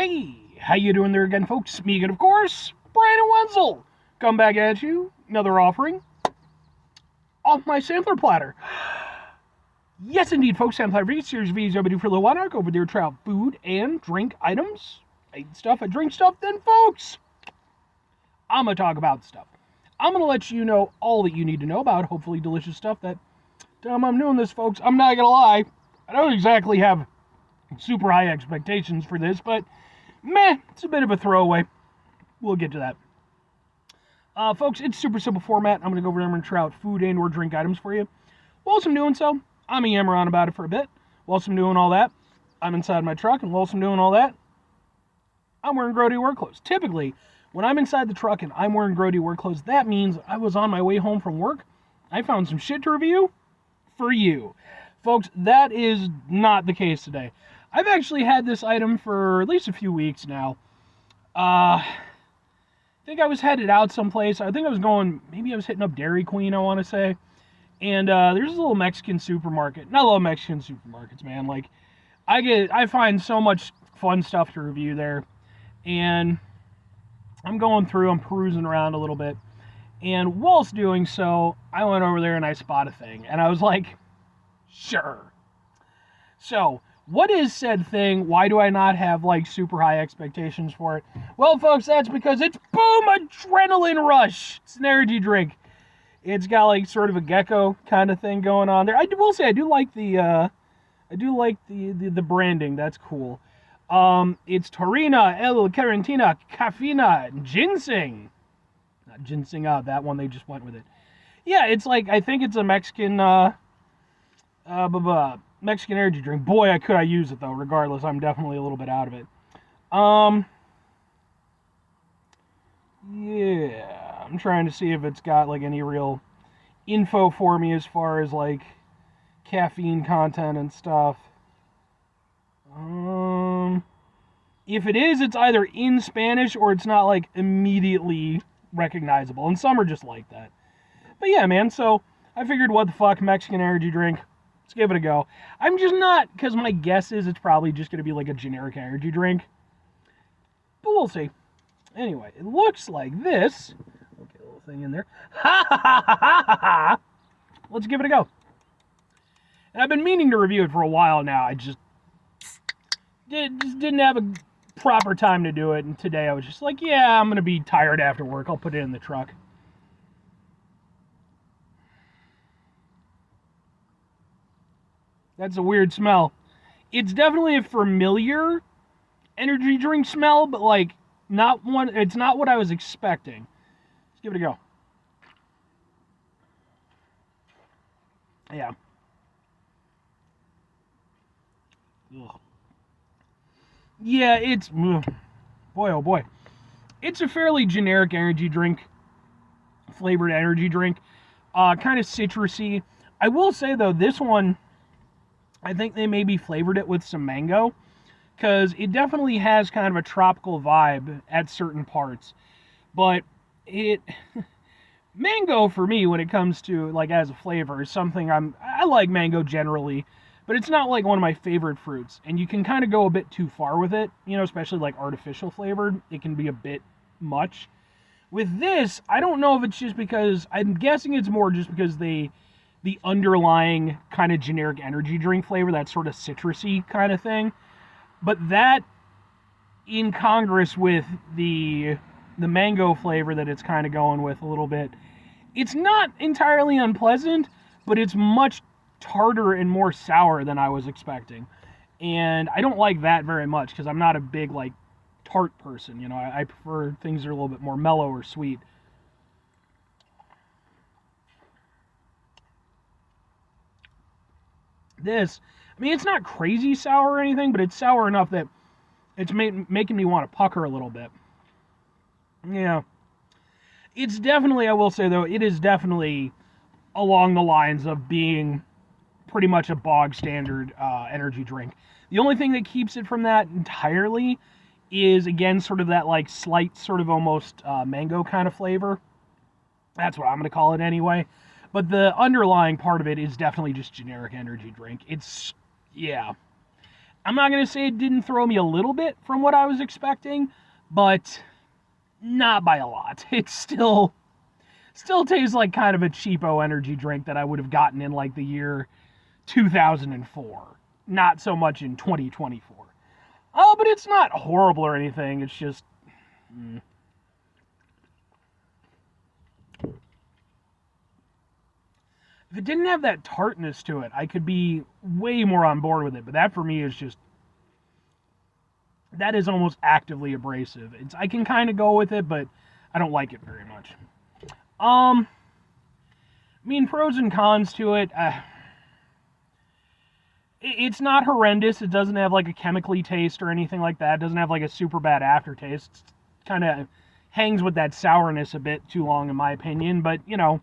Hey, how you doing there again, folks? Me again, of course, Brandon Wenzel. Come back at you, another offering off my sampler platter. Yes, indeed, folks, sampler for each series of videos I've been doing for a little while now. Go over there, try out food and drink items. I eat stuff, I drink stuff, then, folks, I'm going to talk about stuff. I'm going to let you know all that you need to know about hopefully delicious stuff that I'm doing this, folks. I'm not going to lie. I don't exactly have super high expectations for this, but meh, it's a bit of a throwaway. We'll get to that. Folks, it's super simple format. I'm going to go over there and try out food and or drink items for you. Whilst I'm doing so, I'm going to yammer on about it for a bit. Whilst I'm doing all that, I'm inside my truck, and whilst I'm doing all that, I'm wearing grody work clothes. Typically, when I'm inside the truck and I'm wearing grody work clothes, that means I was on my way home from work. I found some shit to review for you. Folks, that is not the case today. I've actually had this item for at least a few weeks now. I think I was headed out someplace. I think I was going, maybe I was hitting up Dairy Queen, I want to say. And there's a little Mexican supermarket. Not a little Mexican supermarkets, man. Like, I find so much fun stuff to review there. And I'm going through, I'm perusing around a little bit. And whilst doing so, I went over there and I spot a thing. And I was like, sure. So, what is said thing? Why do I not have, like, super high expectations for it? Well, folks, that's because it's Boom Adrenaline Rush. It's an energy drink. It's got, like, sort of a gecko kind of thing going on there. I will say I do like the branding. That's cool. It's Taurina, L-Carnitina, Caffeina, Ginseng. Not ginseng out, that one, they just went with it. Yeah, it's like, I think it's a Mexican, Mexican energy drink. Boy, could I use it, though. Regardless, I'm definitely a little bit out of it. Yeah, I'm trying to see if it's got, like, any real info for me as far as, like, caffeine content and stuff. If it is, it's either in Spanish or it's not, like, immediately recognizable. And some are just like that. But yeah, man, so I figured, what the fuck, Mexican energy drink. Let's give it a go. I'm just not, because my guess is it's probably just going to be like a generic energy drink. But we'll see. Anyway, it looks like this. Okay, a little thing in there. Ha ha ha ha ha ha! Let's give it a go. And I've been meaning to review it for a while now. I just didn't have a proper time to do it. And today I was just like, yeah, I'm going to be tired after work. I'll put it in the truck. That's a weird smell. It's definitely a familiar energy drink smell, but like not one. It's not what I was expecting. Let's give it a go. Yeah. Ugh. Yeah, it's boy, oh boy. It's a fairly generic energy drink, flavored energy drink, kind of citrusy. I will say though, this one, I think they maybe flavored it with some mango, because it definitely has kind of a tropical vibe at certain parts. But mango for me, when it comes to, like, as a flavor, is something I like mango generally, but it's not like one of my favorite fruits. And you can kind of go a bit too far with it, you know, especially like artificial flavored. It can be a bit much. With this, I don't know if it's just because, I'm guessing it's more just because the underlying kind of generic energy drink flavor, that sort of citrusy kind of thing. But that, in Congress with the mango flavor that it's kind of going with a little bit, it's not entirely unpleasant, but it's much tartar and more sour than I was expecting. And I don't like that very much, because I'm not a big, like, tart person. You know, I prefer things that are a little bit more mellow or sweet. This, I mean, it's not crazy sour or anything, but it's sour enough that it's making me want to pucker a little bit. Yeah. It's definitely, I will say though, it is definitely along the lines of being pretty much a bog standard energy drink. The only thing that keeps it from that entirely is, again, sort of that, like, slight sort of almost mango kind of flavor. That's what I'm going to call it anyway. But the underlying part of it is definitely just generic energy drink. It's, yeah. I'm not going to say it didn't throw me a little bit from what I was expecting, but not by a lot. It still tastes like kind of a cheapo energy drink that I would have gotten in like the year 2004. Not so much in 2024. Oh, but it's not horrible or anything. It's just... If it didn't have that tartness to it, I could be way more on board with it. But that for me is just... That is almost actively abrasive. I can kind of go with it, but I don't like it very much. I mean, pros and cons to it. It's not horrendous. It doesn't have like a chemically taste or anything like that. It doesn't have like a super bad aftertaste. It kind of hangs with that sourness a bit too long, in my opinion. But, you know,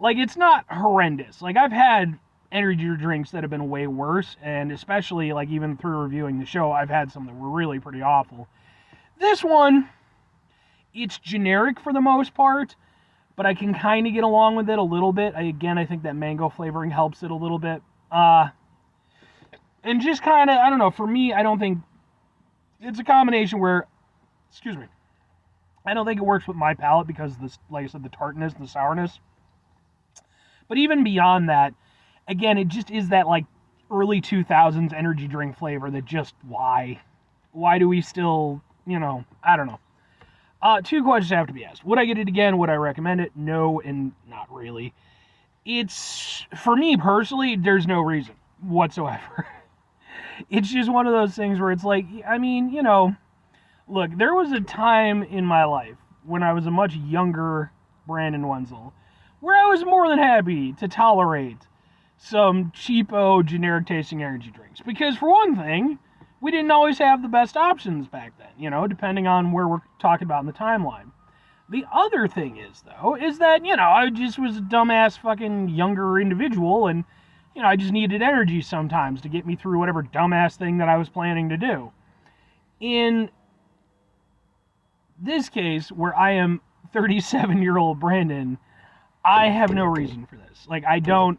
like, it's not horrendous. Like, I've had energy drinks that have been way worse, and especially, like, even through reviewing the show, I've had some that were really pretty awful. This one, it's generic for the most part, but I can kind of get along with it a little bit. I think that mango flavoring helps it a little bit. And just kind of, I don't know, for me, I don't think, it's a combination where, excuse me, I don't think it works with my palate because of this, like I said, the tartness and the sourness. But even beyond that, again, it just is that, like, early 2000s energy drink flavor that just, why? Why do we still, you know, I don't know. 2 questions have to be asked. Would I get it again? Would I recommend it? No, and not really. It's, for me personally, there's no reason whatsoever. It's just one of those things where it's like, I mean, you know, look, there was a time in my life when I was a much younger Brandon Wenzel where I was more than happy to tolerate some cheapo, generic tasting energy drinks. Because for one thing, we didn't always have the best options back then, you know, depending on where we're talking about in the timeline. The other thing is, though, is that, you know, I just was a dumbass fucking younger individual, and, you know, I just needed energy sometimes to get me through whatever dumbass thing that I was planning to do. In this case, where I am 37-year-old Brandon, I have no reason for this. Like, I don't...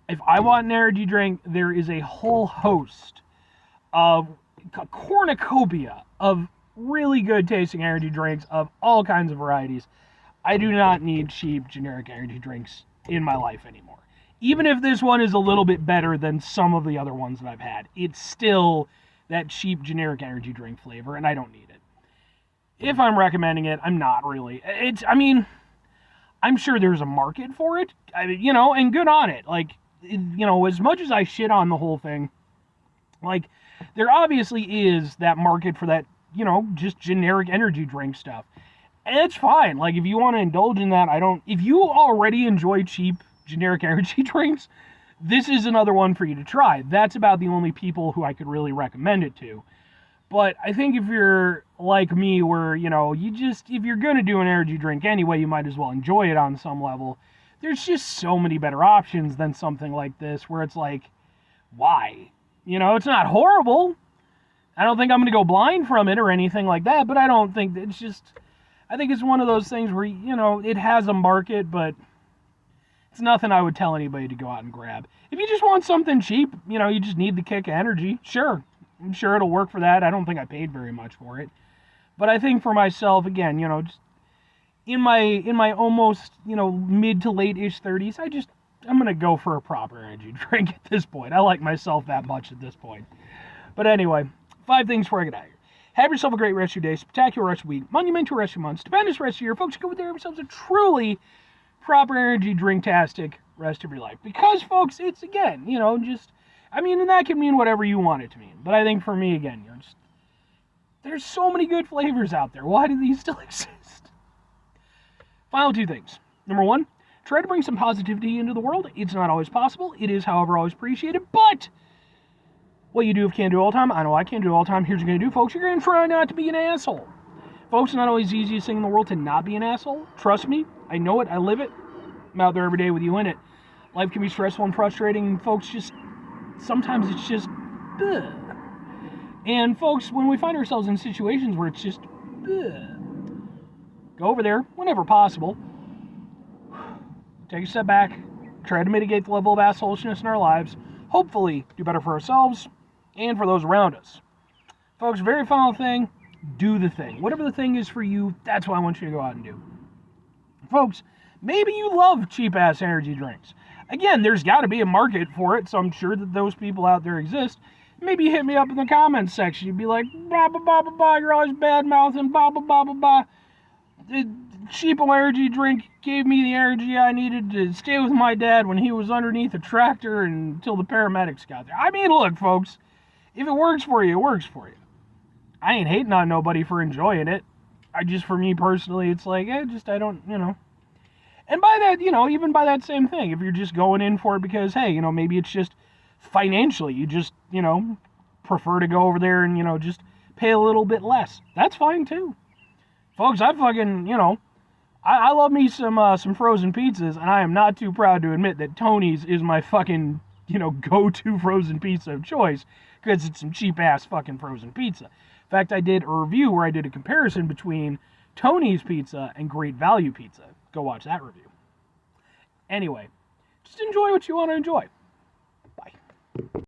If I want an energy drink, there is a whole host of a cornucopia of really good tasting energy drinks of all kinds of varieties. I do not need cheap generic energy drinks in my life anymore. Even if this one is a little bit better than some of the other ones that I've had, it's still that cheap generic energy drink flavor, and I don't need it. If I'm recommending it, I'm not really. I mean, I'm sure there's a market for it, you know, and good on it. Like, you know, as much as I shit on the whole thing, like, there obviously is that market for that, you know, just generic energy drink stuff. And it's fine. Like, if you want to indulge in that, if you already enjoy cheap generic energy drinks, this is another one for you to try. That's about the only people who I could really recommend it to. But I think if you're like me, where, you know, if you're going to do an energy drink anyway, you might as well enjoy it on some level. There's just so many better options than something like this, where it's like, why? You know, it's not horrible. I don't think I'm going to go blind from it or anything like that, but I don't think it's just... I think it's one of those things where, you know, it has a market, but it's nothing I would tell anybody to go out and grab. If you just want something cheap, you know, you just need the kick of energy, sure. I'm sure it'll work for that. I don't think I paid very much for it. But I think for myself, again, you know, just in my almost, you know, mid to late-ish 30s, I'm going to go for a proper energy drink at this point. I like myself that much at this point. But anyway, 5 things before I get out of here. Have yourself a great rest of your day, spectacular rest of your week, monumental rest of your month, stupendous rest of your year. Folks, go with yourselves a truly proper energy drink-tastic rest of your life. Because, folks, it's, again, you know, just... I mean, and that can mean whatever you want it to mean. But I think for me, again, you know, just... There's so many good flavors out there. Why do these still exist? Final 2 things. Number 1, try to bring some positivity into the world. It's not always possible. It is, however, always appreciated. But what you do can't do all the time. I know I can't do it all the time. Here's what you're going to do, folks. You're going to try not to be an asshole. Folks, it's not always the easiest thing in the world to not be an asshole. Trust me. I know it. I live it. I'm out there every day with you in it. Life can be stressful and frustrating. Folks, sometimes it's just... Ugh. And folks, when we find ourselves in situations where it's just... Ugh, go over there whenever possible. Take a step back. Try to mitigate the level of assholishness in our lives. Hopefully, do better for ourselves and for those around us. Folks, very final thing, do the thing. Whatever the thing is for you, that's what I want you to go out and do. Folks, maybe you love cheap-ass energy drinks. Again, there's got to be a market for it, so I'm sure that those people out there exist. Maybe you hit me up in the comments section. You'd be like, blah, blah, blah, blah, blah, you're always bad-mouthing, blah, blah, blah, blah, blah. The cheap energy drink gave me the energy I needed to stay with my dad when he was underneath a tractor until the paramedics got there. I mean, look, folks, if it works for you, it works for you. I ain't hating on nobody for enjoying it. For me personally, it's like, I don't, And by that, even by that same thing, if you're just going in for it because, hey, maybe it's just financially, you just, prefer to go over there and, just pay a little bit less. That's fine too. Folks, I fucking, I love me some frozen pizzas, and I am not too proud to admit that Tony's is my fucking, go-to frozen pizza of choice, because it's some cheap-ass fucking frozen pizza. In fact, I did a review where I did a comparison between Tony's Pizza and Great Value Pizza. Go watch that review. Anyway, just enjoy what you want to enjoy. Bye.